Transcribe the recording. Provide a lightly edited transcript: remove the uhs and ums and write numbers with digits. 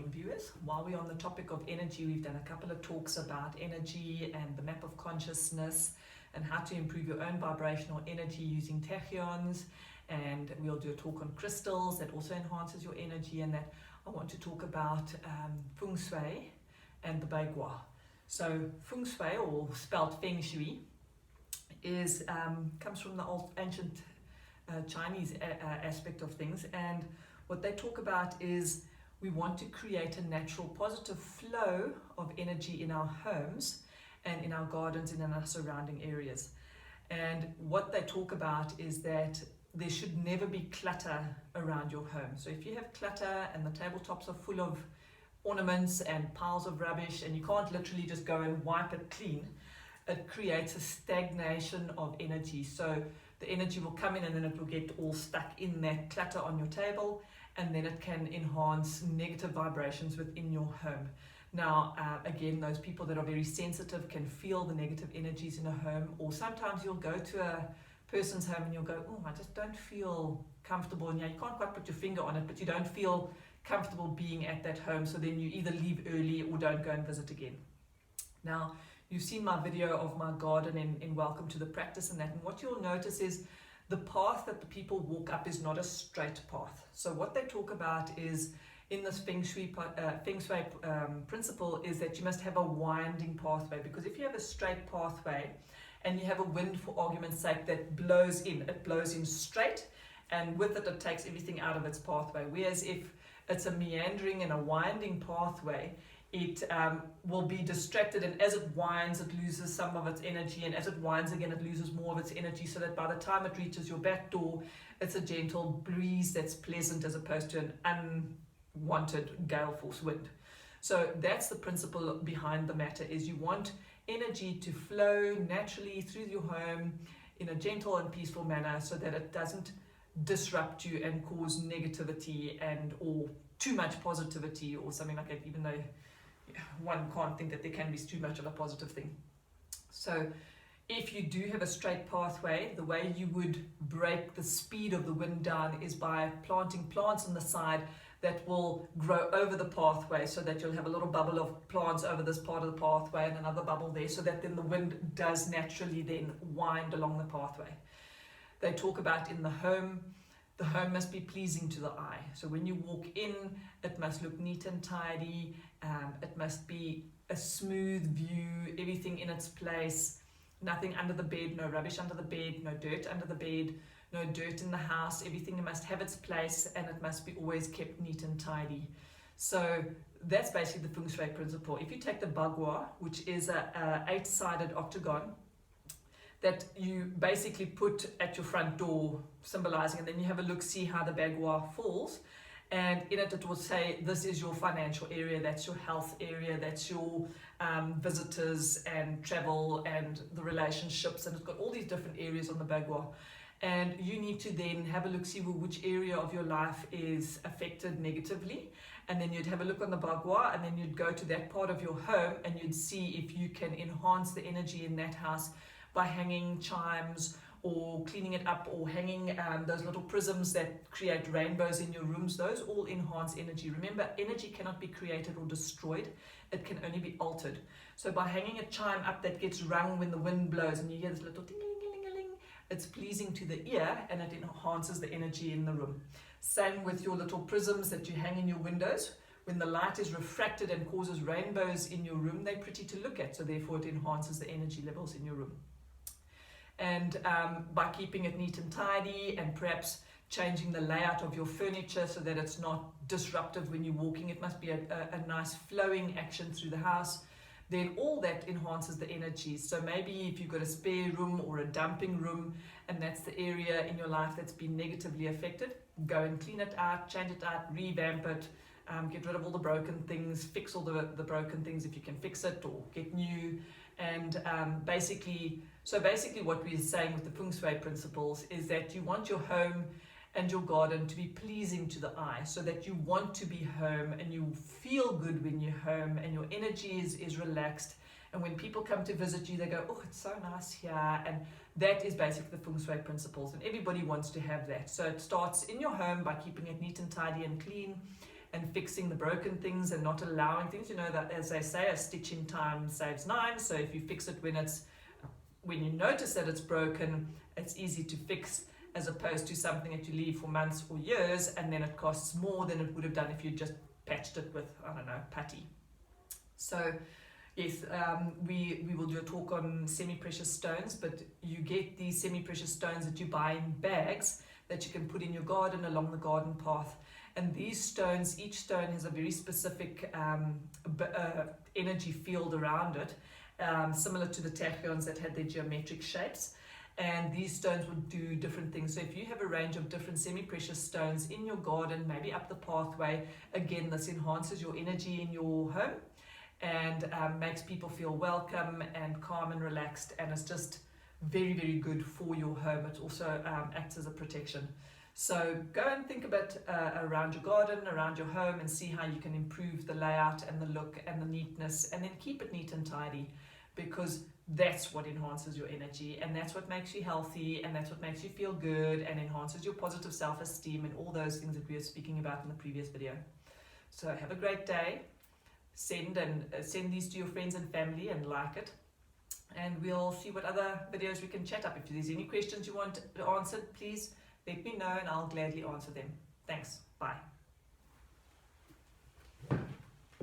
morning, viewers. While we're on the topic of energy, we've done a couple of talks about energy and the map of consciousness and how to improve your own vibrational energy using tachyons. And we'll do a talk on crystals that also enhances your energy, and that I want to talk about Feng Shui and the Bagua. So Feng Shui, or spelled Feng Shui, is comes from the old ancient Chinese aspect of things, and what they talk about is we want to create a natural positive flow of energy in our homes and in our gardens and in our surrounding areas. And what they talk about is that there should never be clutter around your home. So if you have clutter and the tabletops are full of ornaments and piles of rubbish and you can't literally just go and wipe it clean, it creates a stagnation of energy. So the energy will come in and then it will get all stuck in that clutter on your table, and then it can enhance negative vibrations within your home. Now, again, those people that are very sensitive can feel the negative energies in a home, or sometimes you'll go to a person's home and you'll go, oh, I just don't feel comfortable. And yeah, you can't quite put your finger on it, but you don't feel comfortable being at that home. So then you either leave early or don't go and visit again. Now, you've seen my video of my garden in Welcome to the Practice and that, and what you'll notice is the path that the people walk up is not a straight path. So what they talk about is, in this Feng Shui principle, is that you must have a winding pathway, because if you have a straight pathway and you have a wind, for argument's sake, that blows in, it blows in straight, and with it, it takes everything out of its pathway. Whereas if it's a meandering and a winding pathway, it will be distracted, and as it winds, it loses some of its energy, and as it winds again, it loses more of its energy, so that by the time it reaches your back door, it's a gentle breeze that's pleasant as opposed to an unwanted gale force wind. So that's the principle behind the matter, is you want energy to flow naturally through your home in a gentle and peaceful manner, so that it doesn't disrupt you and cause negativity and or too much positivity or something like that, even though one can't think that there can be too much of a positive thing. So if you do have a straight pathway, the way you would break the speed of the wind down is by planting plants on the side that will grow over the pathway, so that you'll have a little bubble of plants over this part of the pathway and another bubble there, so that then the wind does naturally then wind along the pathway. They talk about in the home must be pleasing to the eye. So when you walk in, it must look neat and tidy. It must be a smooth view, everything in its place, nothing under the bed, no rubbish under the bed, no dirt under the bed, no dirt in the house. Everything must have its place, and it must be always kept neat and tidy. So that's basically the Feng Shui principle. If you take the Bagua, which is a 8-sided octagon, that you basically put at your front door, symbolizing, and then you have a look, see how the Bagua falls, and in it will say, this is your financial area, that's your health area, that's your visitors and travel and the relationships, and it's got all these different areas on the Bagua. And you need to then have a look, see which area of your life is affected negatively, and then you'd have a look on the Bagua, and then you'd go to that part of your home and you'd see if you can enhance the energy in that house by hanging chimes or cleaning it up, or hanging those little prisms that create rainbows in your rooms. Those all enhance energy. Remember, energy cannot be created or destroyed. It can only be altered. So by hanging a chime up that gets rung when the wind blows and you hear this little ting-a-ling-a-ling-a-ling, it's pleasing to the ear and it enhances the energy in the room. Same with your little prisms that you hang in your windows. When the light is refracted and causes rainbows in your room, they're pretty to look at, so therefore it enhances the energy levels in your room. And by keeping it neat and tidy, and perhaps changing the layout of your furniture so that it's not disruptive when you're walking, it must be a nice flowing action through the house, then all that enhances the energy. So maybe if you've got a spare room or a dumping room, and that's the area in your life that's been negatively affected, go and clean it out, change it out, revamp it, get rid of all the broken things, fix all the broken things if you can fix it, or get new. And basically what we're saying with the Feng Shui principles is that you want your home and your garden to be pleasing to the eye, so that you want to be home and you feel good when you're home and your energy is relaxed. And when people come to visit you, they go, oh, it's so nice here. And that is basically the Feng Shui principles, and everybody wants to have that. So it starts in your home by keeping it neat and tidy and clean, and fixing the broken things and not allowing things. You know that, as they say, a stitch in time saves 9. So if you fix it when you notice that it's broken, it's easy to fix, as opposed to something that you leave for months or years and then it costs more than it would have done if you just patched it with, I don't know, putty. So yes, we will do a talk on semi-precious stones, but you get these semi-precious stones that you buy in bags that you can put in your garden along the garden path. And these stones, each stone has a very specific energy field around it, similar to the tachyons that had their geometric shapes. And these stones would do different things. So if you have a range of different semi-precious stones in your garden, maybe up the pathway, again, this enhances your energy in your home and makes people feel welcome and calm and relaxed, and it's just very, very good for your home. It also acts as a protection. So go and think a bit around your garden, around your home, and see how you can improve the layout and the look and the neatness, and then keep it neat and tidy, because that's what enhances your energy, and that's what makes you healthy, and that's what makes you feel good and enhances your positive self-esteem and all those things that we were speaking about in the previous video. So have a great day. Send these to your friends and family and like it, and we'll see what other videos we can chat up. If there's any questions you want answered, please let me know and I'll gladly answer them. Thanks. Bye.